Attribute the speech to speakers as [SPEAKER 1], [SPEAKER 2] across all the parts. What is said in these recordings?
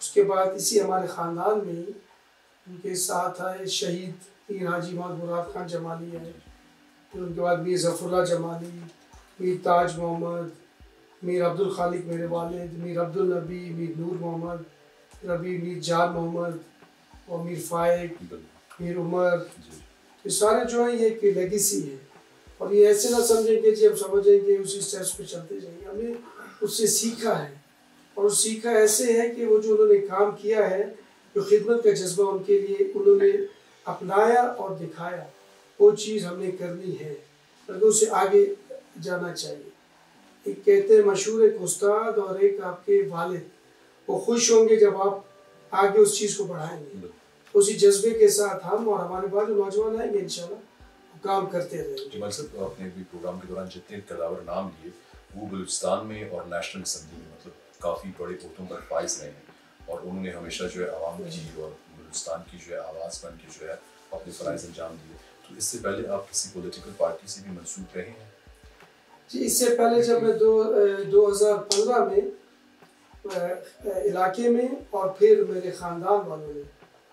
[SPEAKER 1] اس کے بعد اسی ہمارے خاندان میں ہی ان کے ساتھ آئے شہید پیر حاجی محمد مراد خان جمالی آئے، پھر ان کے بعد میر ظفر اللہ جمالی، میر تاج محمد، میر عبد الخالق میرے والد، میر عبد النبی، میر نور محمد ربی، میر جان محمد اور میر فائق، میر عمر. یہ سارے جو ہیں یہ ایک لیگیسی ہے، اور یہ ایسے نہ سمجھیں کہ جی ہم سمجھیں کہ اسی اسٹیپس پہ چلتے جائیں گے. ہم نے اس سے سیکھا ہے، اور سیکھا ایسے ہے کہ وہ جو انہوں نے کام کیا ہے، جو خدمت کا جذبہ ان کے لیے انہوں نے اپنایا اور دکھایا، وہ چیز ہم نے کرنی ہے، بلکہ اسے آگے جانا چاہیے. ایک کہتے ہیں مشہور ایک استاد اور ایک آپ کے والد وہ خوش ہوں گے جب آپ آگے اس چیز کو بڑھائیں گے. اسی جذبے کے ساتھ ہم اور ہمارے بعد جو نوجوان آئیں گے انشاءاللہ کام کرتے رہیں گے.
[SPEAKER 2] جمال صاحب، آپ نے بھی پروگرام کے دوران جتنے کداور نام لیے وہ بلوچستان میں اور نیشنل اسمبلی میں مطلب کافی بڑے عہدوں پر فائز رہے ہیں، اور انہوں نے ہمیشہ جو ہے عوام کی اور بلوچستان کی جو ہے آواز بن کے جو ہے اپنے فرائض انجام دیے. تو اس سے پہلے آپ کسی پولیٹیکل پارٹی سے بھی منسوب رہے ہیں؟
[SPEAKER 1] جی اس سے پہلے جب میں 2015 میں علاقے میں اور پھر میرے خاندان والوں نے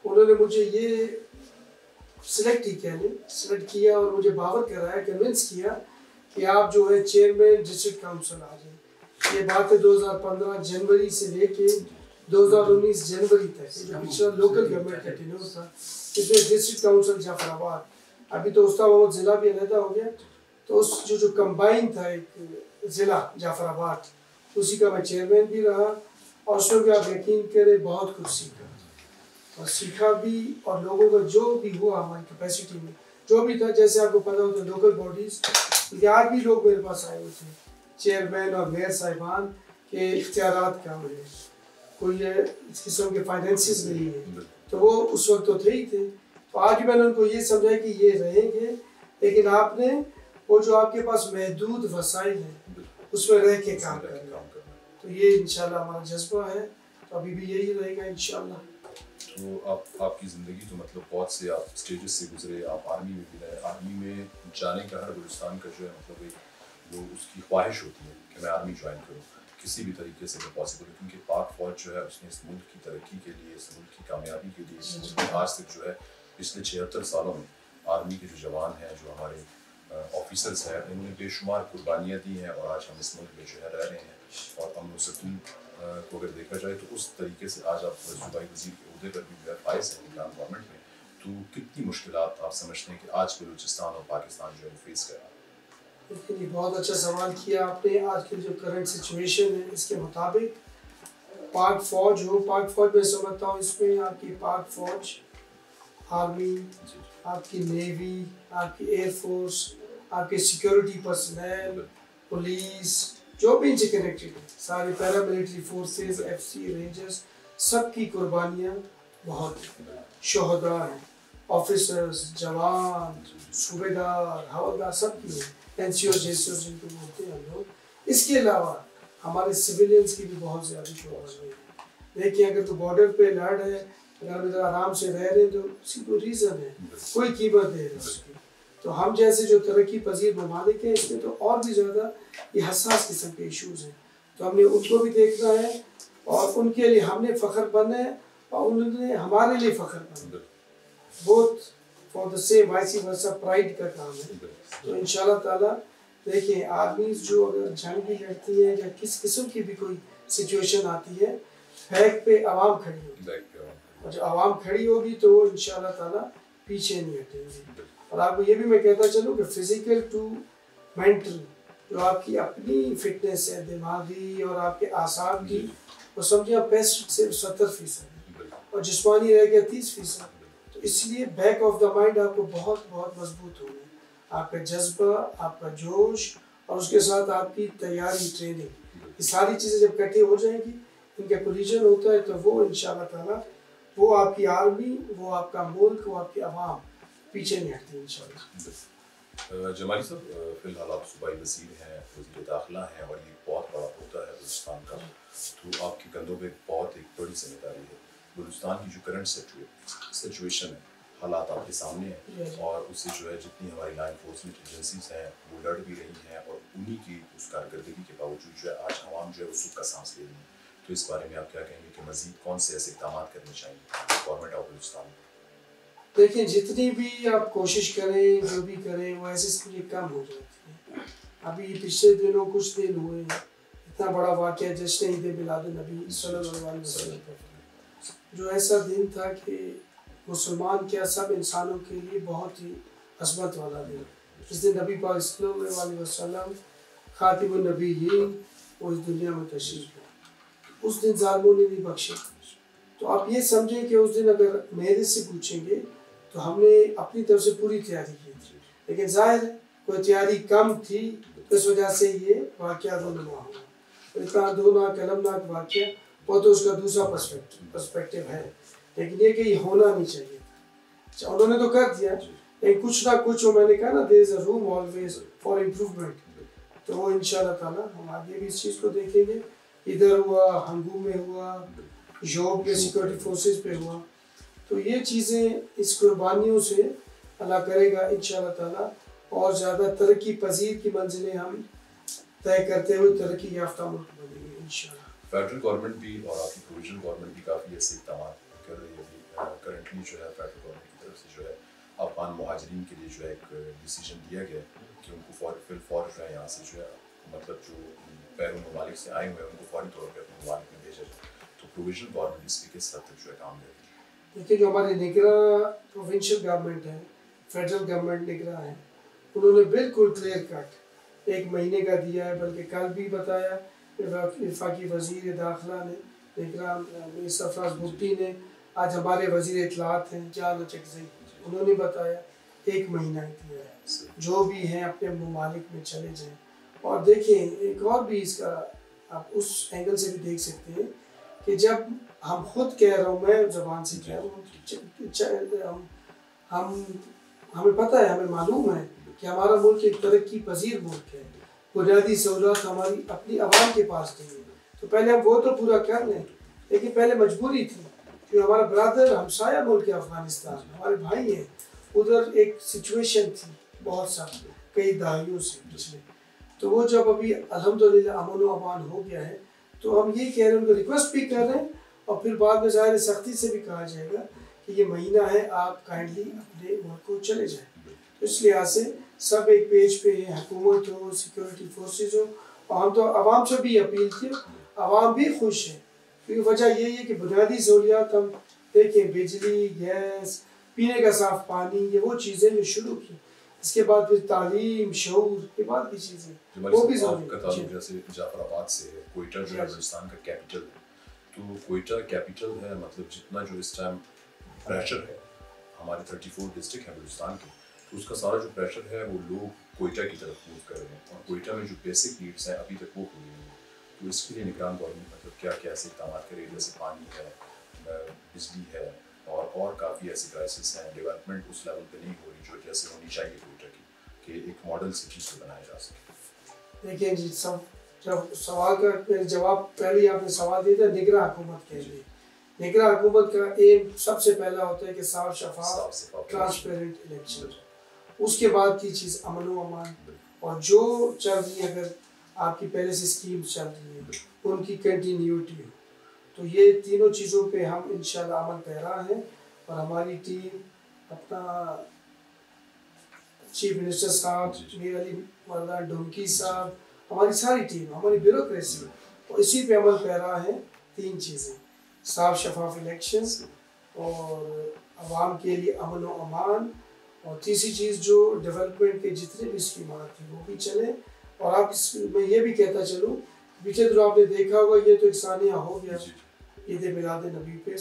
[SPEAKER 1] انہوں نے مجھے یہ سلیکٹ کیا اور مجھے باور کرایا، کنونس کیا کہ آپ جو ہے چیئرمین ڈسٹرکٹ کاؤنسل آ جائیں. یہ بات ہے 2015 جنوری سے لے کے 2019 جنوری تک، جو پچھلا لوکل گورنمنٹ کا ٹینور تھا، اس میں ڈسٹرکٹ کاؤنسل جعفر آباد، ابھی تو استاد محمد ضلع بھی علیحدہ ہو گیا، تو اس جو کمبائن تھا ایک ضلع جعفر آباد، اسی کا میں چیئرمین بھی رہا، اور اس میں بھی آپ یقین کریں بہت کچھ سیکھا، اور سیکھا بھی، اور لوگوں کا جو بھی ہوا ہماری کیپیسٹی میں جو بھی تھا، جیسے آپ کو پتا ہوتا ہے لوکل باڈیز، آج بھی لوگ میرے پاس آئے ہوئے تھے چیئرمین اور میئر صاحبان کے اختیارات کم ہیں، کوئی اس قسم کے فائنینسز نہیں ہیں، تو وہ اس وقت تو تھے ہی تھے. تو آج بھی میں نے ان کو یہ سمجھا کہ یہ رہیں گے، لیکن آپ نے وہ جو آپ کے پاس محدود وسائل ہیں اس میں رہ کے کام کرنا. تو یہ انشاءاللہ ہمارا جذبہ ہے، تو ابھی بھی یہی رہے گا انشاءاللہ.
[SPEAKER 2] تو آپ کی زندگی تو مطلب بہت سے آپ اسٹیجز سے گزرے، آپ آرمی میں بھی رہے. آرمی میں جانے کا ہر بلوچستان کا جو ہے مطلب ایک وہ اس کی خواہش ہوتی ہے کہ میں آرمی جوائن کروں، کسی بھی طریقے سے وہ پاسبل ہے، کیونکہ پاک فوج جو ہے اس نے اس ملک کی ترقی کے لیے، اس ملک کی کامیابی کے لیے، اس ملک میں آج تک جو ہے پچھلے 76 سالوں میں آرمی کے جو جوان ہیں، جو ہمارے آفیسرز ہیں، انہوں نے بے شمار قربانیاں دی ہیں، اور آج ہم اس ملک میں جو ہے رہ رہے ہیں. اور امن و سکون کو اگر دیکھا جائے تو اس طریقے سے آج آپ صوبائی وزیر کے عہدے پر بھی جو ہے فائز ہیں نگران گورنمنٹ میں. تو کتنی مشکلات آپ سمجھتے ہیں کہ آج بلوچستان اور پاکستان جو ہے وہ فیس کر رہا ہے؟
[SPEAKER 1] یہ بہت اچھا سوال کیا آپ نے. آج کی جو کرنٹ سچویشن ہے اس کے مطابق پاک فوج میں سمجھتا ہوں اس میں آپ کی پاک فوج، آرمی، آپ کی نیوی، آپ کی ایئر فورس، آپ کے سیکیورٹی پرسنل، پولیس، جو بھی ان سے کنیکٹڈ ہے، سارے paramilitary forces, F C, rangers, سب کی قربانیاں بہت ہیں. شہداء ہیں، آفیسرز، جوان، صوبیدار، حوالدار، سب کی ہیں، این سی او جے سی او جن کو بولتے ہیں ہم لوگ. اس کے علاوہ ہمارے سویلینس کی بھی بہت زیادہ قربانی ہے. دیکھیں اگر تو بارڈر پہ لڑ ہے، اگر ہم ادھر آرام سے رہ رہے ہیں تو اس کی کوئی ریزن ہے، کوئی قیمت ہے اس کی. تو ہم جیسے جو ترقی پذیر ممالک ہیں اس میں تو اور بھی زیادہ یہ حساس قسم کے ایشوز ہیں، تو ہم نے ان کو بھی دیکھنا ہے، اور ان کے لیے ہم نے فخر بننا ہے، اور انہوں نے ہمارے لیے فخر بننا ہے. بہت for the same vice versa pride کا کام ہے. تو انشاءاللہ تعالیٰ دیکھیں آرمیز جو اگر جنگ بھی لڑتی ہے یا کس قسم کی بھی کوئی سچویشن آتی ہے، بیک پہ عوام کھڑی ہوگی، اور جب عوام کھڑی ہوگی تو وہ انشاءاللہ تعالیٰ پیچھے نہیں ہٹیں گے. اور آپ کو یہ بھی میں کہتا چلوں کہ فزیکل ٹو مینٹل جو آپ کی اپنی فٹنس ہے، دماغی اور آپ کے اعصاب کی، وہ سمجھیں آپ پیسٹ صرف 70% ہے، اور جسمانی رہ گیا 30%. تو اس لیے بیک آف دا مائنڈ آپ کو بہت بہت مضبوط ہوگی، آپ کا جذبہ، آپ کا جوش، اور اس کے ساتھ آپ کی تیاری، ٹریننگ، یہ ساری چیزیں جب اکٹھی ہو جائیں گی، ان کا کولیجن ہوتا ہے، تو وہ انشاءاللہ تعالیٰ وہ آپ کی آرمی، وہ آپ کا ملک، وہ آپ کی عوام پیچھے نہیں ہٹتی انشاءاللہ.
[SPEAKER 2] جمالی صاحب، فی الحال آپ صوبائی وزیر ہیں، وزیر داخلہ ہیں، اور یہ بہت بڑا عہدہ ہے بلوچستان کا، تو آپ کے کندھوں پہ بہت ایک بڑی ذمہ داری ہے. بلوچستان کی جو کرنٹ سچویشن ہے، حالات آپ کے سامنے ہیں، اور اس سے جو ہے جتنی ہماری لا انفورسمنٹ ایجنسیز ہیں وہ لڑ بھی رہی ہیں، اور انہی کی اس کارکردگی کے باوجود جو ہے آج عوام جو ہے وہ سکھ کا سانس لے رہی ہے. تو تو اس بارے میں آپ کیا کہیں گے کہ مزید کون سے ایسے اقدامات کرنے چاہیے گورنمنٹ آف بلوچستان؟
[SPEAKER 1] دیکھیں جتنی بھی آپ کوشش کریں جو بھی کریں وہ ایسے اس لیے کم ہو جاتی ہے. ابھی پچھلے دنوں کچھ دن ہوئے اتنا بڑا واقعہ جشن عید میلاد النبی صلی اللہ علیہ وسلم کا جو ایسا دن تھا کہ مسلمان کیا سب انسانوں کے لیے بہت ہی عظمت والا دن. اس دن نبی پاک صلی اللہ علیہ وسلم خاتم النبیین وہ اس دنیا میں تشریف لائے. اس دن ظالموں نے نہیں بخشے. تو آپ یہ سمجھیں کہ اس دن اگر میرے سے پوچھیں گے تو ہم نے اپنی طرف سے پوری تیاری کی تھی, لیکن ظاہر کوئی تیاری کم تھی تو اس وجہ سے یہ واقعہ رونما ہوا. اتنا دوناک المناک واقعہ وہ تو اس کا دوسرا پرسپیکٹیو ہے, لیکن یہ کہ یہ ہونا نہیں چاہیے تھا. انہوں نے تو کر دیا لیکن کچھ نہ کچھ میں نے کہا نا there is a room always for improvement. تو وہ انشاءاللہ تعالیٰ ہم آگے بھی اس چیز کو دیکھیں گے. ادھر ہوا, ہنگو میں ہوا, جوب کے سیکورٹی فورسز پہ ہوا. تو یہ چیزیں اس قربانیوں سے اللہ کرے گا انشاءاللہ تعالیٰ اور زیادہ ترقی پذیر کی منزلیں ہم طے کرتے ہوئے ترقی یافتہ ملک بنیں گے انشاءاللہ.
[SPEAKER 2] فیڈرل گورنمنٹ بھی اور آپ کی پروویژنل گورنمنٹ بھی کافی ایسے اقدامات کر رہی ہے. کرنٹلی جو ہے فیڈرل گورنمنٹ کی طرف سے جو ہے افغان مہاجرین کے لیے جو ہے ایک ڈیسیجن دیا گیا کہ ان کو فوری جو ہے یہاں سے جو ہے مطلب جو بیرون ممالک سے آئے ہوئے ہیں ان کو فوری طور پہ اپنے ممالک میں بھیجا جائے. تو پروویژنل گورنمنٹ اس پہ کس حد تک جو ہے کام کرتی ہے؟
[SPEAKER 1] دیکھیے جو ہمارے نگراں پروونشل گورنمنٹ ہے, فیڈرل گورنمنٹ نگراں ہے, انہوں نے بالکل کلیئر کٹ 1 مہینے کا دیا ہے. بلکہ کل بھی بتایا وفاقی وزیر داخلہ نے نگراں سرفراز بھٹی نے, آج ہمارے وزیر اطلاعات ہیں جان چکزئی, انہوں نے بتایا 1 مہینہ دیا ہے. جو بھی ہیں اپنے ممالک میں چلے جائیں. اور دیکھیں ایک اور بھی اس کا آپ اس اینگل سے بھی دیکھ سکتے ہیں کہ جب ہم خود کہہ رہا ہوں, میں زبان سے کہہ رہا ہوں, ہمیں پتہ ہے, ہمیں معلوم ہے کہ ہمارا ملک ایک ترقی پذیر ملک ہے. بنیادی سہولات ہماری اپنی عوام کے پاس نہیں ہے, تو پہلے ہم وہ تو پورا کر لیں. لیکن پہلے مجبوری تھی کہ ہمارا برادر ہمسایہ ملک ہے افغانستان, ہمارے بھائی ہیں, ادھر ایک سچویشن تھی بہت سا کئی دہائیوں سے پچھلے. تو وہ جب ابھی الحمدللہ امن و امان ہو گیا ہے تو ہم یہ کہہ رہے ہیں, ان کو ریکویسٹ بھی کر رہے ہیں اور پھر بعد میں ظاہر سختی سے بھی کہا جائے گا کہ یہ مہینہ ہے, آپ کائنڈلی اپنے ملک کو چلے جائیں. تو اس لحاظ سے سب ایک پیج پہ ہیں, حکومت ہو, سیکورٹی فورسز ہو, اور ہم تو عوام سے بھی اپیل کی, عوام بھی خوش ہے. کیونکہ وجہ یہی ہے کہ بنیادی سہولیات ہم دیکھیں, بجلی, گیس, پینے کا صاف پانی, یہ وہ چیزیں جو شروع کی. اس کے بعد پھر تعلیم, شعور کے بعد بھی چیزیں وہ بھی ضروری ہے.
[SPEAKER 2] جیسے جعفر آباد سے ہے, کوئٹہ جو ہے بلوچستان کا کیپٹل ہے, تو کوئٹہ کیپٹل ہے, مطلب جتنا جو اس ٹائم پریشر ہے ہمارے 34 ڈسٹرکٹ ہیں بلوچستان کے, تو اس کا سارا جو پریشر ہے وہ لوگ کوئٹہ کی طرف موو کر رہے ہیں, اور کوئٹہ میں جو بیسک نیڈس ہیں ابھی تک وہ پوری نہیں ہیں. تو اس کے لیے نگران گورنمنٹ مطلب کیا کیا ایسے اقدامات کرے, جیسے پانی ہے, بجلی ہے, اور کافی ایسے کرائسس ہیں, ڈیولپمنٹ اس لیول پہ نہیں ہو رہی جو جیسے ہونی چاہیے کوئٹہ کی, کہ ایک ماڈل سٹی سے بنایا جا سکے.
[SPEAKER 1] دیکھیں جی, جب سوال کا جواب پہلے آپ نے سوال دیا تھا نگراں حکومت کے لیے. نگراں حکومت کا ایم سب سے پہلا ہوتا ہے کہ صاف شفاف ٹرانسپیرنٹ الیکشن. اس کے بعد کی چیز امن و امان, اور جو چل رہی ہے اگر آپ کی پہلے سے اسکیم چل رہی ہے ان کی کنٹینیوٹی ہو. تو یہ تینوں چیزوں پہ ہم انشاءاللہ عمل پیرا ہیں, اور ہماری ٹیم اپنا چیف منسٹر صاحب, میر علی مردان ڈھونکی صاحب, ہماری ساری ٹیم, ہماری بیوروکریسی, اور اسی پہ عمل پیرا ہے. 3 چیزیں, صاف شفاف الیکشنز, اور عوام کے لیے امن و امان, اور تیسری چیز جو ڈیولپمنٹ کے جتنے بھی اسکیمات ہیں وہ بھی چلیں. اور آپ میں یہ بھی کہتا چلوں, پیچھے جو آپ نے دیکھا ہوگا یہ تو ایک ثانیہ ہو گیا عید میلاد نبی پہ,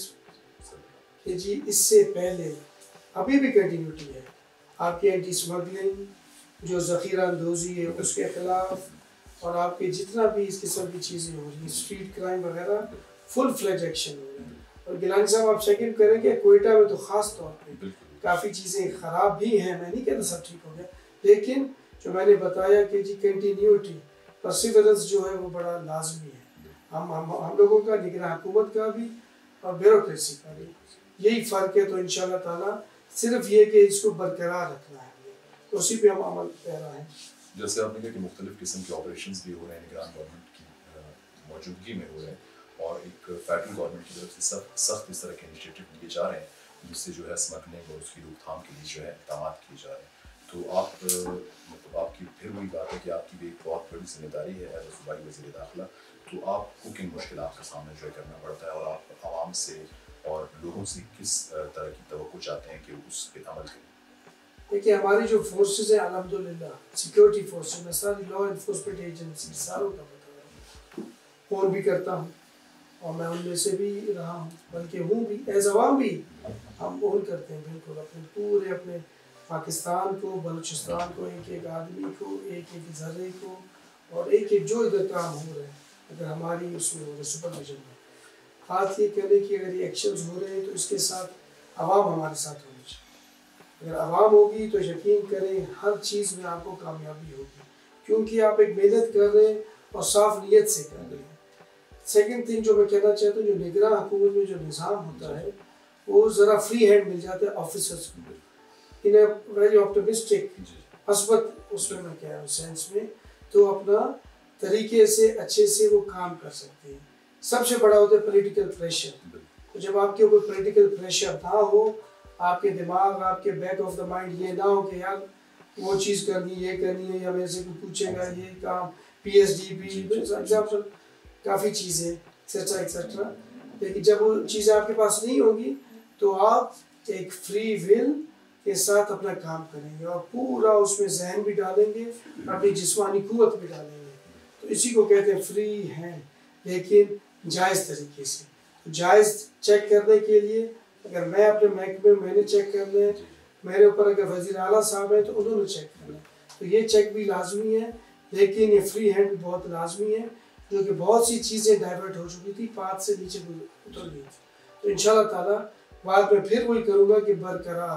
[SPEAKER 1] کہ جی اس سے پہلے ابھی بھی کنٹینیوٹی ہے. آپ کی اینٹی اسمگلنگ, جو ذخیرہ اندوزی ہے اس کے خلاف, اور آپ کے جتنا بھی اس قسم کی چیزیں ہو رہی ہیں, اسٹریٹ کرائم وغیرہ, فل فلیج ایکشن ہو رہا ہے. اور گیلانی صاحب آپ چیک کریں کہ کوئٹہ میں تو خاص طور پہ کافی چیزیں خراب بھی ہیں, میں نہیں کہتا سب ٹھیک ہو گیا, لیکن جو میں نے بتایا کہ جی کنٹینیوٹی, پرسیورنس جو ہے وہ بڑا لازمی ہے. ہم لوگوں کا, نگراں حکومت کا بھی اور بیوروکریسی کا بھی یہی فرق ہے. تو انشاءاللہ تعالیٰ صرف یہ کہ اس کو برقرار رکھنا ہے, تو اسی پہ ہم عمل پیرا ہیں.
[SPEAKER 2] جیسے آپ نے کہا کہ مختلف قسم کے آپریشنز بھی ہو رہے ہیں نگران گورنمنٹ کی موجودگی میں ہو رہے ہیں, اور ایک فیڈرل گورنمنٹ کی طرف سے سخت اس طرح کے انیشیٹو لیے جا رہے ہیں جس سے جو ہے اسمگلنگ اور اس کی روک تھام کے لیے جو ہے اقدامات کیے جا رہے ہیں. تو آپ مطلب آپ کی پھر وہی بات ہے کہ آپ کی بھی ایک بہت بڑی ذمہ داری ہے ایز اے صوبائی وزیر داخلہ. تو آپ کو کن مشکلات کا سامنا جو ہے کرنا پڑتا ہے اور آپ عوام سے اور لوگوں سے کس طرح کی توقع چاہتے ہیں کہ وہ اس پہ عمل کریں؟
[SPEAKER 1] دیکھیے ہماری جو فورسز ہیں الحمدللہ سیکورٹی فورسز میں ساری لا انفورسمنٹ ایجنسی ساروں کا بتا رہا ہوں, فون بھی کرتا ہوں اور میں ان میں سے بھی رہا ہوں بلکہ ہوں بھی ایز عوام بھی ہم فون کرتے ہیں بالکل اپنے پورے اپنے پاکستان کو بلوچستان کو ایک ایک آدمی کو ایک ایک ذرے کو اور ایک ایک جو ادھر کام ہو رہے ہیں اگر ہماری اس میں ہو رہے سپرویژن میں بات یہ کریں کہ اگر یہ ایکشنز ہو رہے ہیں تو اس کے ساتھ عوام ہمارے ساتھ ہونی چاہیے. اگر عوام ہوگی تو یقین کریں ہر چیز میں آپ کو کامیابی ہوگی کیونکہ آپ ایک محنت کر رہے ہیں اور صاف نیت سے کر رہے ہیں. سیکنڈ تھنگ جو میں کہنا چاہتا ہوں جو نگراں حکومت میں جو نظام ہوتا ہے وہ ذرا فری ہینڈ مل جاتا ہے آفیسرس کو ان اے ویری آپٹمسٹک مثبت اس میں کہہ رہا ہوں سینس میں تو اپنا طریقے سے اچھے سے وہ کام کر سکتے ہیں. سب سے بڑا ہوتا ہے پولیٹیکل پریشر. تو جب آپ کے اوپر پولیٹیکل پریشر نہ ہو آپ کے دماغ آپ کے بیک آف دا مائنڈ یہ نہ ہو کہ یار وہ چیز کرنی یہ کرنی ہے یا میرے سے کوئی پوچھے گا یہ کام P S D P example کافی چیزیں ایکسیٹرا ایکسیٹرا. لیکن جب وہ چیزیں آپ کے پاس نہیں ہوں گی تو آپ ایک فری ول کے ساتھ اپنا کام کریں گے اور پورا اس میں ذہن بھی ڈالیں گے اپنی جسمانی قوت بھی ڈالیں گے. تو اسی کو کہتے ہیں فری ہینڈ لیکن جائز طریقے سے. جائز چیک کرنے کے لیے اگر میں اپنے محکمے میں نے چیک کرنا ہے میرے اوپر اگر وزیر اعلیٰ صاحب ہیں تو انہوں نے چیک کرنا ہے تو یہ چیک بھی لازمی ہے. لیکن یہ فری ہینڈ بھی بہت لازمی ہے جو کہ بہت سی چیزیں ڈائیورٹ ہو چکی تھی پات سے نیچے اتر گئی تھی. تو انشاءاللہ تعالیٰ بعد میں پھر وہی کروں گا کہ برقرار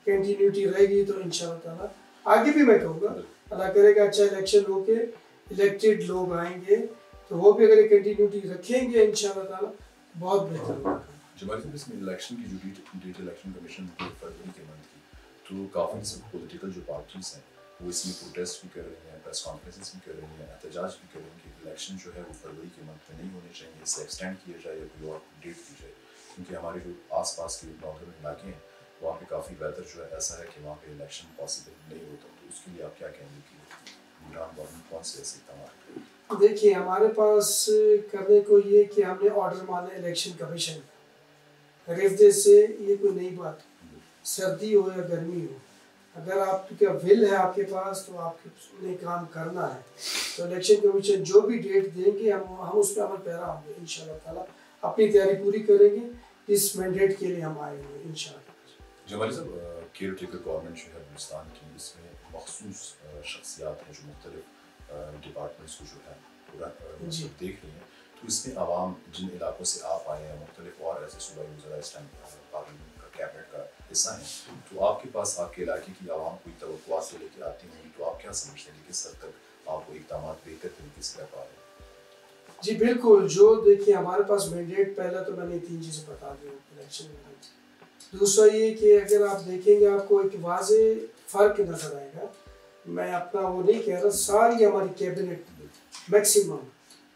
[SPEAKER 1] کنٹینیوٹی رہے گی. تو انشاءاللہ تعالیٰ آگے بھی میں کہوں گا اللہ کرے گا اچھا الیکشن ہو کے الیکٹڈ لوگ آئیں گے تو وہ بھی اگر کنٹینیوٹی رکھیں گے انشاءاللہ تعالیٰ بہت بہتر ہوگا.
[SPEAKER 2] جماعت اس میں الیکشن کی جو ڈیٹ الیکشن کمیشن فروری کے منتھ کی تو کافی سب پولیٹیکل جو پارٹیز ہیں وہ اس میں پروٹیسٹ بھی کر رہی ہیں پریس کانفرنسز بھی کر رہی ہیں احتجاج بھی کر رہی ہیں کہ الیکشن جو ہے وہ فروری کے منتھ میں نہیں ہونے چاہیے اسے ایکسٹینڈ کیا جائے یا کوئی اور ڈیٹ دی جائے کیونکہ ہمارے جو آس پاس کے ناردرن علاقے ہیں وہاں پہ کافی ویدر جو ہے ایسا ہے کہ وہاں پہ الیکشن پاسبل نہیں ہوتا. تو اس کے لیے آپ کیا کہیں گے کہ عمران گورنمنٹ کون سے ایسے اقدامات کرے؟
[SPEAKER 1] دیکھیے ہمارے پاس کرنے کو یہ کہ ہم نے آرڈر مانا الیکشن کمیشن رفدے سے یہ کوئی نئی بات سردی ہو یا گرمی ہو اگر آپ کا ول ہے آپ کے پاس تو آپ نے کام کرنا ہے. تو الیکشن کمیشن جو بھی ڈیٹ دیں گے ہم اس پہ عمل پیرا ہوں گے انشاءاللہ تعالیٰ اپنی تیاری پوری کریں گے. اس مینڈیٹ کے لیے ہم آئے ہوئے ہیں انشاءاللہ.
[SPEAKER 2] جمالی صاحب کیئر ٹیکر گورنمنٹ جو ہے بلوچستان کی اس میں مخصوص شخصیات ہیں جو مختلف ڈپارٹمنٹس کو جو ہے پورا دیکھ رہی ہیں. تو اس میں عوام جن علاقوں سے آپ آئے ہیں مختلف اور ایسے صوبائی وزراء اس ٹائم پارلیمنٹ کا کیبنٹ کا حصہ ہیں تو آپ کے پاس آپ کے علاقے کی عوام کوئی توقعات سے لے کے آتی ہوں تو آپ کیا سمجھتے ہیں کہ کس حد تک آپ کو اقدامات بہتر طریقے سے کر پا رہے ہیں؟
[SPEAKER 1] جی بالکل جو دیکھیے ہمارے پاس مینڈیٹ پہلا تو میں نے 3 چیزیں بتا دی الیکشن میں. دوسرا یہ کہ اگر آپ دیکھیں گے آپ کو ایک واضح فرق نظر آئے گا. میں اپنا وہ نہیں کہہ رہا ساری ہماری کیبنٹ میکسیمم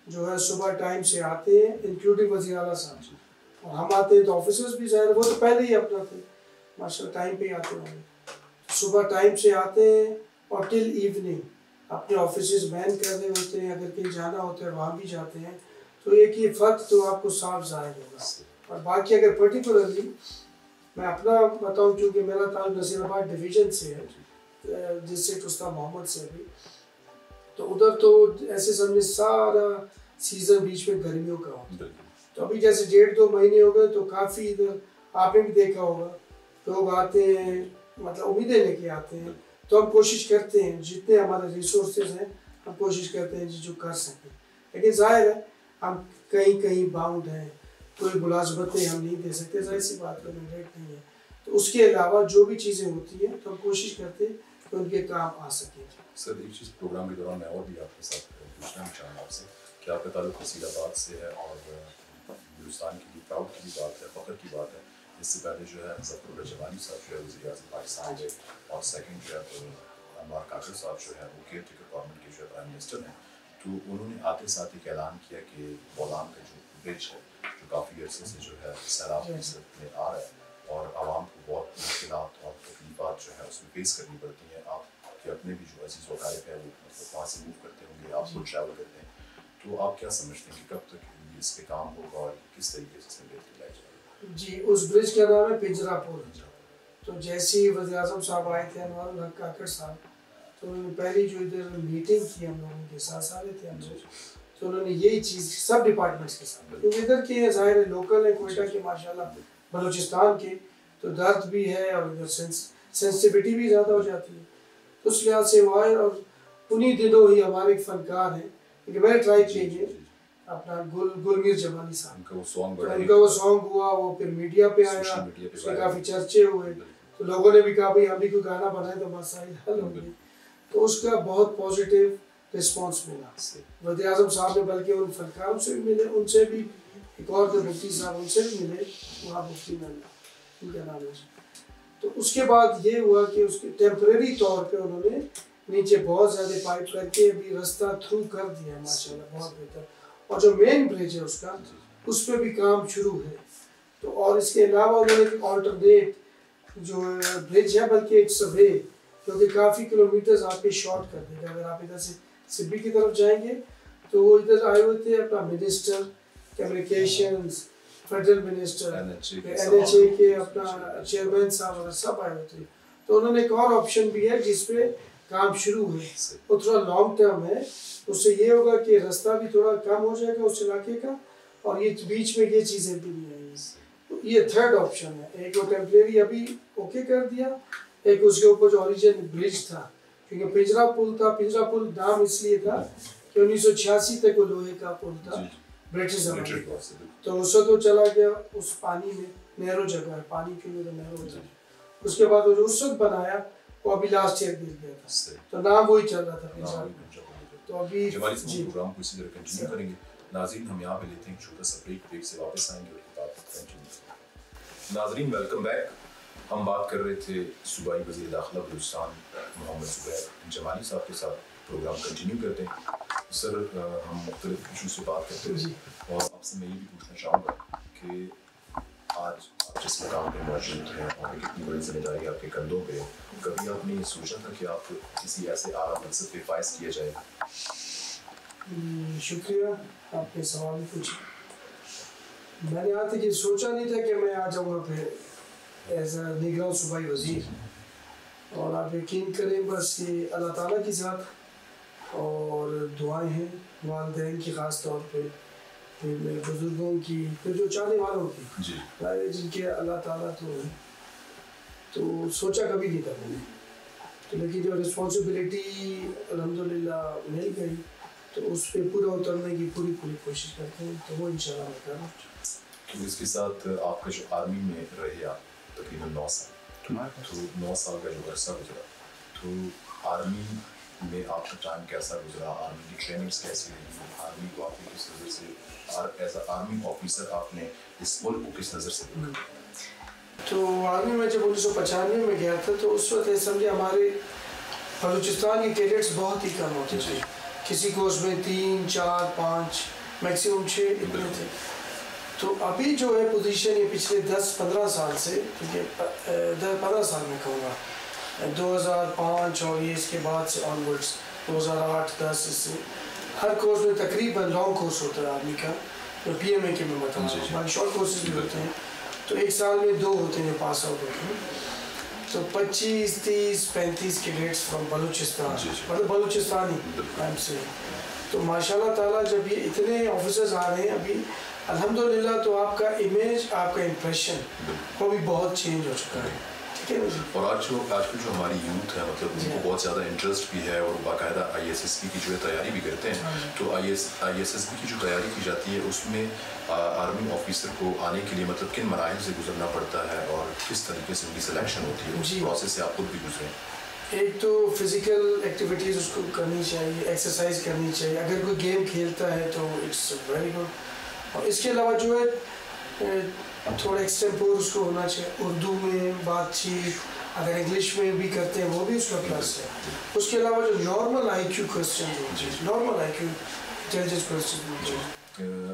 [SPEAKER 1] جو ہے صبح ٹائم سے آتے ہیں انکلوڈنگ وزیر اعلیٰ صاحب اور ہم آتے ہیں تو آفیسرز بھی ظاہر وہ تو پہلے ہی اپنا تھے ماشاء اللہ ٹائم پہ ہی آتے ہوں گے. صبح ٹائم سے آتے ہیں اور ٹل ایوننگ اپنے آفیسز مین کر رہے ہوتے ہیں اگر کہیں جانا ہوتا ہے وہاں بھی جاتے ہیں. تو ایک یہ فرق تو آپ کو صاف ظاہر ہوگا. اور باقی اگر پرٹیکولرلی میں اپنا بتاؤں کیونکہ میرا تعلق نصیر آباد ڈویژن سے ہے ڈسٹرکٹ استا محمد سے بھی تو ادھر تو ایسے سمجھے سارا سیزن بیچ میں گرمیوں کا ہوتا ہے. تو ابھی جیسے 1.5-2 مہینے ہو گئے تو کافی ادھر آپ نے بھی دیکھا ہوگا لوگ آتے ہیں مطلب امیدیں لے کے آتے ہیں. تو ہم کوشش کرتے ہیں جتنے ہمارے ریسورسز ہیں ہم کوشش کرتے ہیں جو کر سکیں. لیکن ظاہر ہے ہم کہیں باؤنڈ ہیں کوئی ملازمتیں ہم نہیں دے سکتے ظاہر سی بات ہے مینڈیٹ نہیں ہے. تو اس کے علاوہ جو بھی چیزیں ہوتی ہیں تو ہم کوشش کرتے ہیں کہ ان کے کام آ سکیں.
[SPEAKER 2] سر ایک چیز پروگرام کے دوران میں اور بھی آپ کے ساتھ پوچھنا چاہوں گا آپ سے کہ آپ کا تعلق وسیل آباد سے ہے اور بلوچستان کی بھی پراؤڈ کی بھی بات ہے فخر کی بات ہے. اس سے پہلے جو ہے ظفر اللہ جمالی صاحب جو ہے وزیر اعظم پاکستان کے اور سیکنڈ جو ہے انوار کاکڑ صاحب جو ہے وہ کیئر ٹیکر گورنمنٹ کے جو ہے پرائم منسٹر ہیں. تو انہوں نے آتے ساتھ ایک اعلان کیا کہ بولان کا جو برج ہے جو کافی عرصے سے جو ہے سیلاب کی صورت میں آ رہا ہے اور عوام کو بہت مشکلات اور تکلیفات جو ہے اس میں فیس کرنی پڑتی ہیں. آپ کے اپنے بھی جو عزیز و اقارب ہیں وہ مطلب وہاں سے موو کرتے ہوں گے, آپ خود ٹریول کرتے ہیں, تو آپ کیا سمجھتے ہیں کہ کب تک اس پہ کام ہوگا اور کس طریقے سے اس میں بہتری لائی جائے گی؟
[SPEAKER 1] جی, اس برج کا نام ہے پنجرا پل. تو جیسے ہی وزیر اعظم صاحب آئے تھے انوار الحق کاکڑ صاحب, تو انہوں نے پہلی جو ادھر میٹنگ کی ہم لوگوں کے ساتھ سارے تھے ہم لوگ, تو انہوں نے یہی چیز سب ڈپارٹمنٹس کے ساتھ, کیونکہ ادھر کے ظاہر ہے لوکل ہے کوئٹہ کے ماشاءاللہ بلوچستان کے, تو درد بھی ہے اور ادھر سینسٹیوٹی بھی زیادہ ہو جاتی ہے, تو اس لحاظ سے وہ آئے. اور انہی دنوں ہی ہمارے ایک فنکار ہیں کیونکہ میرے ٹرائب کے لیے اپنا گل میر جمالی صاحب, ان کا وہ سانگ ہوا, وہ پھر میڈیا پہ آیا, اس کے کافی چرچے ہوئے, تو لوگوں نے بھی کہا بھائی ہم بھی کوئی گانا بنائیں تو مسائل حل ہوں گے. تو اس کا بہت پازیٹیو رسپانس ملا. وزیر اعظم صاحب نے بلکہ ان فنکاروں سے بھی ملے, ان سے بھی ایک اور تھے مفتی صاحب, ان سے بھی ملے, وہاں مفتی ملنا ان کا نام ہے. تو اس کے بعد یہ ہوا کہ اس کے ٹیمپریری طور پہ انہوں نے نیچے بہت زیادہ پائپ کر کے ابھی رستہ تھرو کر دیا ہے ماشاءاللہ, بہت بہتر. اور جو مین برج ہے اس کا, اس پہ بھی کام شروع ہے. تو اور اس کے علاوہ انہوں نے آلٹرنیٹ جو برج ہے, بلکہ اٹس اے وے جو کہ کافی کلومیٹرز آپ کے شارٹ کر دے گا. اگر آپ ادھر سے سبی کی طرف جائیں گے تو وہ ادھر آئے ہوئے تھے اپنا minister communications, federal minister, NHA کے اپنا چیئرمین صاحب وغیرہ سب آئے ہوئے تھے. تو انہوں نے ایک اور آپشن بھی ہے جس پہ کام شروع ہے, وہ تھوڑا لانگ ٹرم ہے. اس سے یہ ہوگا کہ رستہ بھی تھوڑا کم ہو جائے گا اس علاقے کا, اور یہ بیچ میں یہ چیزیں بھی نہیں آئیں گی. یہ تھرڈ آپشن ہے. ایک وہ ٹیمپریری ابھی اوکے کر دیا, ایک اس کے اوپر جو اوریجن برج تھا, کیونکہ پنجرا پل تھا, پنجرا پل نام اس لیے تھا کہ 1986 تک وہ لوہے کا پل تھا برٹش زمانے کا, تو اس وقت وہ چلا گیا اس پانی میں, نیرو جگہ ہے پانی کے لیے, نیرو ہوتا ہے. اس کے بعد وہ جو اس وقت بنایا وہ ابھی لاسٹ ایئر گر گیا تھا, تو نام وہی چل رہا تھا پنجرا. تو ابھی
[SPEAKER 2] جمالی صاحب پروگرام کو اسی طرح کنٹینیو کریں گے. ناظرین ہم یہاں پہ لیتے ہیں ایک چھوٹا سا بریک سے واپس آئیں گے اور بات کنٹینیو. ناظرین ویلکم بیک. ہم بات کر رہے تھے صوبائی وزیر داخلہ بلوچستان محمد زبیر جمالی صاحب کے ساتھ. پروگرام کنٹینیو کرتے ہیں. سر ہم مختلف ایشوز سے بات کرتے ہیں اور آپ سے میں یہ بھی پوچھنا چاہوں گا کہ آج آپ جس مقام پہ موجود ہیں اور ایک اتنی بڑی ذمہ داری آپ کے کندھوں پہ, کبھی آپ نے یہ سوچا تھا کہ آپ کسی ایسے اعلیٰ منصب پہ فائز کیا جائے؟
[SPEAKER 1] شکریہ, آپ نے سوال پوچھا. میں نے آج تک یہ سوچا نہیں تھا کہ میں آ جاؤں گا پھر ایز اے نگراں صوبائی وزیر. اور آپ یقین کریں بس یہ اللہ تعالیٰ کی ذات اور دعائیں ہیں والدین کی, خاص طور پہ پھر میرے بزرگوں کی, پھر جو چاہنے والوں کی, جن کے اللہ تعالیٰ تو سوچا کبھی نہیں تھا میں نے. تو لیکن جو رسپانسبلٹی الحمدللہ مل گئی تو اس پہ پورا اترنے کی پوری کوشش کرتے ہیں, تو وہ انشاءاللہ میں کر رہا ہوں.
[SPEAKER 2] تو اس کے ساتھ آپ کا جو آرمی میں رہے آپ تقریباً 9 سال, تو 9 سال کا جو عرصہ گزرا, تو آرمی میں آپ کا ٹائم کیسا گزرا, آرمی کی ٹریننگز کیسی رہی, آرمی کو آپ نے کس نظر سے ایز اے آرمی آفیسر آپ نے اس ملک کو کس نظر سے دیکھا؟
[SPEAKER 1] تو آرمی میں جب 1995 میں گیا تھا تو اس وقت سمجھے ہمارے بلوچستان کے کیڈٹس بہت ہی کم ہوتے تھے. کسی کورس میں 3, 4, 5 میکسیمم 6 اتنے تھے. تو ابھی جو ہے پوزیشن یہ پچھلے 10-15 سال سے, کیونکہ 15 سال میں کہوں گا 2005 اور یہ اس کے بعد سے آن ورڈس 2008-10 سے ہر کورس میں تقریباً لانگ کورس ہوتا ہے آرمی کا, جو PMA کے میں بتا رہا ہوں, باقی شارٹ کورسز بھی ہوتے ہیں. تو ایک سال میں 2 ہوتے ہیں پاس آؤٹ ہوتے ہیں. تو 25, 30, 35 کیڈٹس فرام بلوچستان, مطلب بلوچستانی ٹائم سے. تو ماشاء اللہ تعالیٰ جب یہ اتنے آفیسرز آ رہے ہیں ابھی الحمدللہ, تو آپ کا امیج, آپ کا امپریشن وہ بھی بہت چینج ہو چکا ہے. ٹھیک ہے نا جی.
[SPEAKER 2] اور آج کل جو ہماری یوتھ ہے, مطلب ان کو بہت زیادہ انٹرسٹ بھی ہے اور باقاعدہ ISSB کی جو ہے تیاری بھی کرتے ہیں. تو ISSB کی جو تیاری کی جاتی ہے اس میں آرمی آفیسر کو آنے کے لیے مطلب کن مراحل سے گزرنا پڑتا ہے اور کس طریقے سے ان کی سلیکشن ہوتی ہے, اس پروسیس سے آپ خود بھی گزرے؟
[SPEAKER 1] ایک تو فزیکل ایکٹیویٹیز اس کو کرنی چاہیے, ایکسرسائز کرنی چاہیے. اگر کوئی گیم کھیلتا ہے تو اٹس ویری گڈ. اور اس کے علاوہ جو ہے تھوڑا ایکسٹمپور اس کو ہونا چاہیے, اردو میں بات چیت, اگر انگلش میں بھی کرتے ہیں وہ بھی اس کا پلس ہے. اس کے علاوہ جو normal IQ question, normal IQ intelligence question.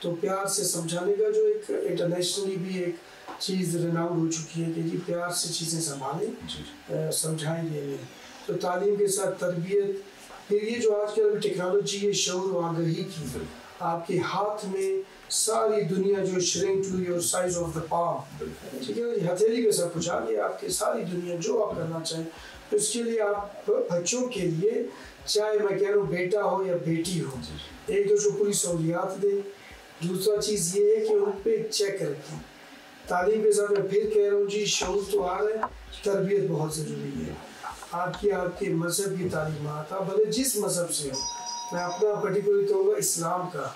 [SPEAKER 1] تو پیار سے سمجھانے کا جو ایک انٹرنیشنلی بھی ایک چیز ریناؤنڈ ہو چکی ہے کہ جی پیار سے چیزیں سنبھالیں، سمجھائیں گے. تو تعلیم کے ساتھ تربیت. پھر یہ جو آج کل ٹیکنالوجی ہے شعور و آگہی کی، آپ کے ہاتھ میں ساری دنیا جو shrink to your size of the palm, ٹھیک ہے، ہتھیلی پہ سب کچھ آ گیا آپ کے، ساری دنیا جو آپ کرنا چاہیں. تو اس کے لیے آپ بچوں کے لیے چاہے میں کہہ رہا ہوں بیٹا ہو یا بیٹی ہو، ایک تو جو پوری سہولیات دے، دوسرا چیز یہ ہے کہ ان پہ چیک رکھیں. تعلیم کے ساتھ میں پھر کہہ رہا ہوں جی شعور تو آ رہا ہے، تربیت بہت ضروری ہے. آپ کے مذہب کی تعلیمات، آپ بھلے جس مذہب سے ہو، میں اپنا پرٹیکولر کہوں گا اسلام کا،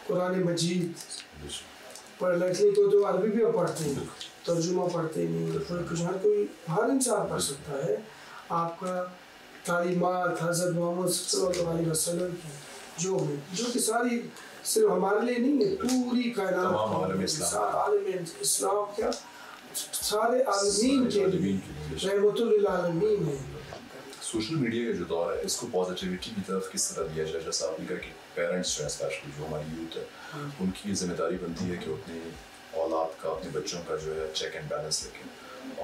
[SPEAKER 1] قرآن مجید پڑھ لکھنے کو تو عربی بھی پڑھتے ہیں، ترجمہ پڑھتے نہیں، کچھ ہر کوئی ہر انسان پڑھ سکتا ہے. آپ کا تعلیمات حضرت محمد صلی اللہ علیہ وسلم کی جو کہ ساری صرف ہمارے لیے نہیں ہے، پوری کائنات عالم اسلام کیا سارے عالمین کے رحمت للعالمین ہے.
[SPEAKER 2] سوشل میڈیا کا جو دور ہے اس کو پازیٹیوٹی کی طرف کس طرح لیا جائے؟ جیسا آپ نے کہا کہ پیرنٹس جو ہیں اسپیشلی جو ہماری یوتھ ہے ان کی ذمہ داری بنتی ہے کہ اپنے اولاد کا، اپنے بچوں کا جو ہے چیک اینڈ بیلنس رکھیں.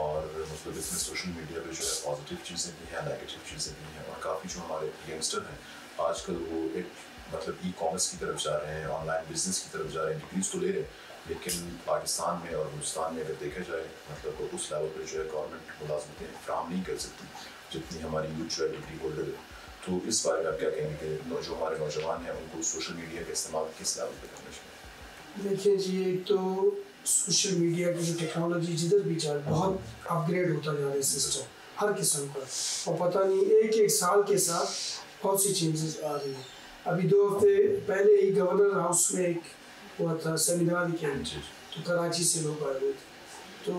[SPEAKER 2] اور مطلب اس میں سوشل میڈیا پہ جو ہے پازیٹیو چیزیں بھی ہیں، نیگیٹو چیزیں بھی ہیں، اور کافی جو ہمارے ینگسٹر ہیں آج کل وہ ایک مطلب ای کامرس کی طرف جا رہے ہیں، آن لائن بزنس کی طرف جا رہے ہیں. ڈگریز تو لے رہے ہیں لیکن پاکستان میں اور ہندوستان میں اگر دیکھا جائے مطلب اس لیول پہ جو ہے گورنمنٹ ملازمتیں فراہم نہیں کر سکتی جتنی ہماری یوتھ جو ہے ڈگری ہولڈر ہے. تو اس بارے میں آپ کیا کہیں گے کہ جو ہمارے نوجوان ہیں ان کو سوشل میڈیا کا استعمال کس لیول پہ کرنا چاہیے؟
[SPEAKER 1] دیکھیں جی ایک تو سوشل میڈیا کی جو ٹیکنالوجی جدھر بھی جائے بہت اپ گریڈ ہوتا جا رہا ہے سسٹم ہر قسم کا، اور پتہ نہیں ایک سال کے ساتھ بہت سی چینجز آ رہی ہیں. ابھی 2 ہفتے پہلے ہی گورنر ہاؤس میں ایک ہوا تھا سیمینار کے، تو کراچی سے لوگ آئے ہوئے تھے. تو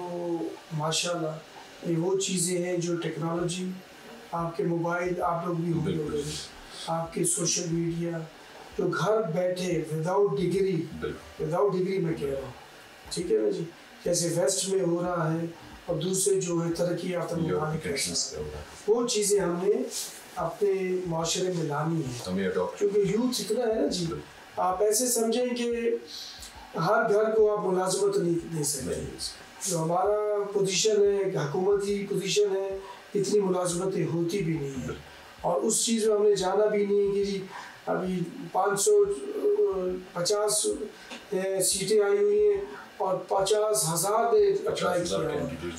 [SPEAKER 1] ماشاء اللہ یہ وہ چیزیں ہیں جو ٹیکنالوجی، آپ کے موبائل آپ لوگ بھی ہوں گے، آپ کے سوشل میڈیا جو گھر بیٹھے وداؤٹ ڈگری میں کہہ رہا ہوں، ٹھیک ہے نا جی، جیسے ویسٹ میں ہو رہا ہے اور دوسرے جو ہے ترقی یافتہ ممالک، وہ چیزیں ہم نے اپنے معاشرے میں لانی ہے. کیونکہ یوتھ اتنا ہے نا جی، آپ ایسے سمجھیں کہ ہر گھر کو آپ ملازمت نہیں دے سکتے. جو ہمارا پوزیشن ہے، حکومتی پوزیشن ہے، اتنی ملازمتیں ہوتی بھی نہیں ہیں. اور اس چیز میں ہم نے جانا بھی نہیں ہے کہ جی ابھی 550 سیٹیں آئی ہوئی ہیں اور 50,000 نے اپلائی کیا ہے،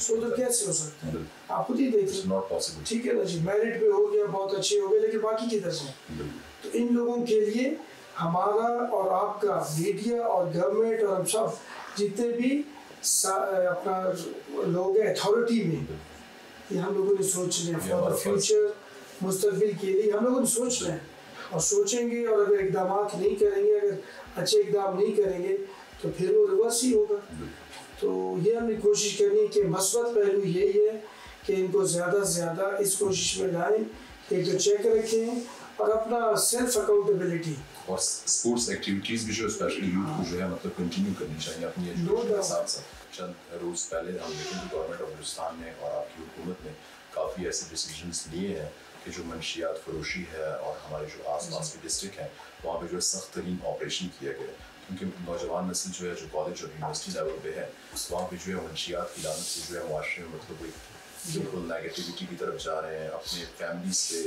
[SPEAKER 1] تو کیسے ہو سکتا ہے؟ آپ خود ہی دیکھیں، ٹھیک ہے نا جی، میرٹ پہ ہو گیا، بہت اچھے ہو گئے، لیکن باقی کدھر سے؟ تو ان لوگوں کے لیے ہمارا اور آپ کا میڈیا اور گورنمنٹ اور ہم سب جتنے بھی اپنا لوگ ہیں اتھارٹی میں، یہ ہم لوگوں نے سوچنا ہے فار دا فیوچر، مستقبل کے لیے ہم لوگوں نے سوچنا ہے. اور سوچیں گے اور اگر اقدامات نہیں کریں گے، اگر اچھے اقدام نہیں کریں گے تو پھر وہ ریورس ہی ہوگا. تو یہ ہم نے کوشش کرنی ہے کہ مثبت پہلو یہی ہے کہ ان کو زیادہ سے زیادہ اس کوشش میں لائیں، ایک تو چیک رکھیں اور اپنا سیلف اکاؤنٹیبلٹی
[SPEAKER 2] اور اسپورٹس ایکٹیویٹیز بھی جو اسپیشلی یوتھ کو جو ہے مطلب کنٹینیو کرنی چاہیے اپنی ایجوکیشن کے ساتھ ساتھ. چند روز پہلے ہم دیکھیں کہ گورنمنٹ آف ہندوستان نے اور آپ کی حکومت نے کافی ایسے ڈیسیجنس لیے ہیں کہ جو منشیات فروشی ہے اور ہمارے جو آس پاس کے ڈسٹرکٹ ہیں وہاں پہ جو ہے سخت ترین آپریشن کیا گیا ہے. کیونکہ نوجوان نسل جو ہے جو کالج اور یونیورسٹی لیول پہ ہے وہاں پہ جو ہے منشیات کی لعنت سے جو ہے معاشرے میں مطلب ایک بالکل نیگیٹیوٹی کی طرف جا رہے ہیں، اپنے فیملیز پہ،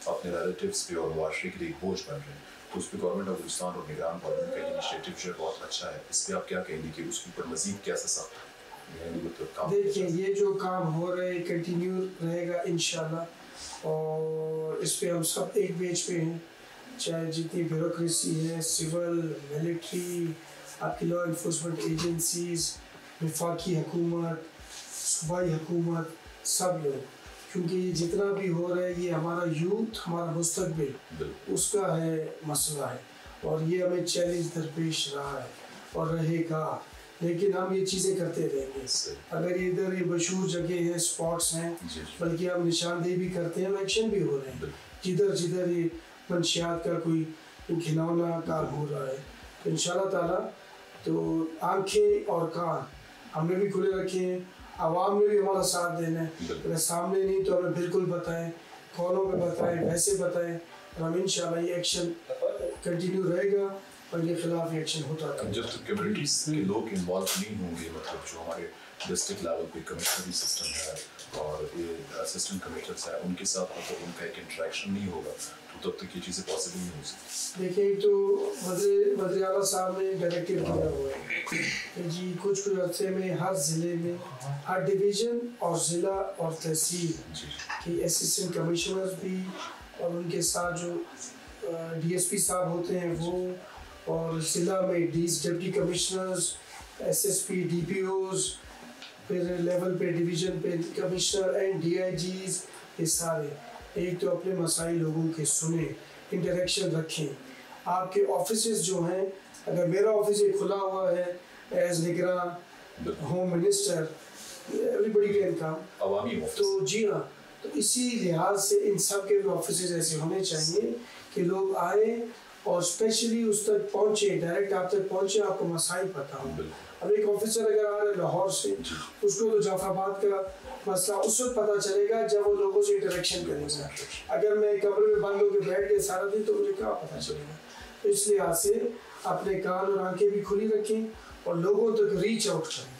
[SPEAKER 2] اپنے ریلیٹیوز پہ اور معاشرے کے لیے ایک بوجھ بن رہے ہیں. تو اس پہ گورنمنٹ آف ہندوستان اور نگران گورنمنٹ کا انیشیٹو جو ہے بہت اچھا ہے. اس پہ آپ کیا کہیں گے کہ اس کے اوپر مزید کیسا سخت
[SPEAKER 1] دیکھیں یہ جو کام ہو رہا ہے کنٹینیو رہے گا انشاءاللہ، اور اس پہ ہم سب ایک پیج پہ ہیں، چاہے جتنی بیوروکریسی ہے، سول، ملٹری، آپ کی لا انفورسمنٹ ایجنسیز، وفاقی حکومت، صوبائی حکومت، سب لوگ، کیونکہ یہ جتنا بھی ہو رہا ہے یہ ہمارا یوتھ، ہمارا مستقبل اس کا ہے مسئلہ ہے، اور یہ ہمیں چیلنج درپیش رہا ہے اور رہے گا. لیکن ہم یہ چیزیں کرتے رہیں گے. اگر ادھر یہ مشہور جگہ ہیں، اسپاٹس ہیں، بلکہ ہم نشاندہی بھی کرتے ہیں، ایکشن بھی ہو رہے ہیں جدھر جدھر یہ منشیات کا کوئی گھناؤنا کام ہو رہا ہے. تو انشاءاللہ تعالیٰ تو آنکھیں اور کان ہم نے بھی کھلے رکھے ہیں، عوام نے بھی ہمارا ساتھ دینا ہے. اگر سامنے نہیں تو ہمیں بالکل بتائیں، فونوں پہ بتائیں، ویسے بتائیں، اور ہم انشاءاللہ یہ ایکشن کنٹینیو رہے گا. ان کے خلاف ایکشن ہوتا رہے.
[SPEAKER 2] جب تک کمیونٹیز کے لوگ انوالو نہیں ہوں گے, مطلب جو ہمارے ڈسٹرکٹ لیول پہ کمشنری سسٹم ہے اور یہ اسسٹنٹ کمشنرس ہیں, ان کے ساتھ مطلب ان کا ایک انٹریکشن نہیں ہوگا, تو تب تک یہ چیزیں پاسبل نہیں ہو سکتی.
[SPEAKER 1] دیکھیں تو وزیر اعلیٰ صاحب نے ڈائریکٹیو دیا ہوا ہے کہ جی کچھ عرصے میں ہر ضلع میں ہر ڈویژن اور ضلع اور تحصیل کی اسسٹنٹ کمشنرز بھی اور ان کے ساتھ جو ڈی ایس پی صاحب ہوتے ہیں وہ, اور ضلع میں deputy commissioners, S S P, D P Os, پھر لیول پہ ڈویژن پہ کمشنر اینڈ ڈی آئی جیز, یہ سارے ایک تو اپنے مسائل لوگوں کے سنیں, انٹریکشن رکھیں. آپ کے آفیسز جو ہیں, اگر میرا آفس ایک کھلا ہوا ہے ایز نگراں home minister, everybody can come,
[SPEAKER 2] عوامی آفس,
[SPEAKER 1] تو جی ہاں, تو اسی لحاظ سے ان سب کے آفیسز ایسے ہونے چاہیے کہ لوگ آئیں اور اسپیشلی اس تک پہنچے, ڈائریکٹ آپ تک پہنچے, آپ کو مسائل پتہ ہوں. اب ایک آفیسر اگر آ رہا ہے لاہور سے, اس کو تو جعفر آباد کا مسئلہ اس وقت پتہ چلے گا جب وہ لوگوں سے انٹریکشن کرے گا. اگر میں کمرے میں بند ہو کے بیٹھ کے سارا دن, تو مجھے کیا پتہ چلے گا. تو اس لحاظ سے اپنے کان اور آنکھیں بھی کھلی رکھیں اور لوگوں تک ریچ آؤٹ کریں.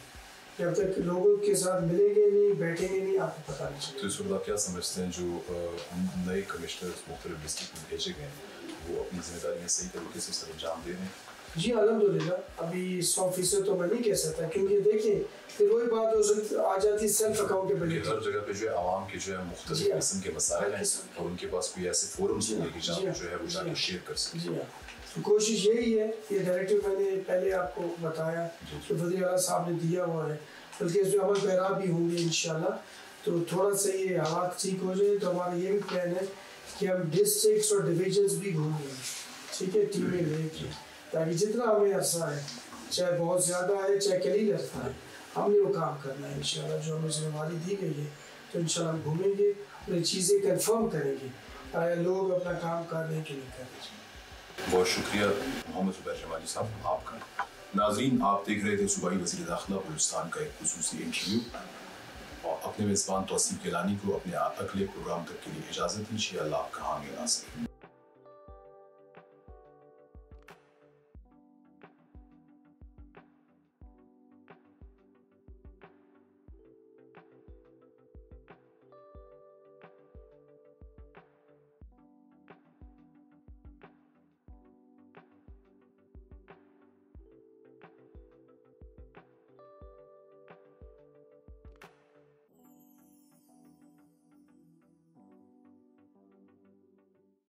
[SPEAKER 1] جب تک لوگوں کے ساتھ ملیں گے نہیں, بیٹھیں گے نہیں, آپ کو پتہ نہیں چلے گا.
[SPEAKER 2] تو اس وقت آپ کیا سمجھتے ہیں جو نئے کمشنرز مختلف ڈسٹرکٹ میں بھیجے گئے ہیں, وہ اپنی ذمہ داریاں صحیح طریقے سے سر انجام دے رہے ہیں؟
[SPEAKER 1] جی الحمدللہ, ابھی 100% تو میں نہیں کہہ سکتا, کیونکہ دیکھیں پھر وہی بات آ جاتی ہے سیلف اکاؤنٹیبلٹی.
[SPEAKER 2] ہر جگہ پہ جو ہے عوام کے جو ہے مختلف قسم کے مسائل ہیں, اور ان کے پاس کوئی ایسے فورمز ہوں گے کہ جہاں پہ جو ہے وہ جا کے شیئر کر سکیں.
[SPEAKER 1] جی ہاں, تو کوشش یہی ہے, یہ ڈائریکٹیو میں نے پہلے آپ کو بتایا کہ وزیر اعلیٰ صاحب نے دیا ہوا ہے, بلکہ اس میں عمل پیرا بھی ہوں گے انشاءاللہ. تو تھوڑا سا یہ حالات ٹھیک ہو جائے تو ہمارا یہ بھی پلان ہے کہ ہم ڈسٹرکٹس اور ڈویژنس بھی گھومیں گے, ٹھیک ہے, ٹیمیں لے کے, تاکہ جتنا ہمیں عرصہ ہے, چاہے بہت زیادہ ہے چاہے قلیل عرصہ ہے, ہم نے وہ کام کرنا ہے انشاءاللہ جو ہمیں ذمہ داری دی گئی ہے. تو انشاءاللہ ہم گھومیں گے اور یہ چیزیں کنفرم کریں گے آیا لوگ اپنا کام کر رہے ہیں کہ نہیں کر رہے.
[SPEAKER 2] بہت شکریہ محمد زبیر جمالی صاحب آپ کا. ناظرین, آپ دیکھ رہے تھے صوبائی وزیر داخلہ بلوچستان کا ایک خصوصی انٹرویو, اور اپنے میزبان توصیف گیلانی کو اپنے اگلے پروگرام تک کے لیے اجازت دیجیے. اللہ آپ کا حامی ناصر.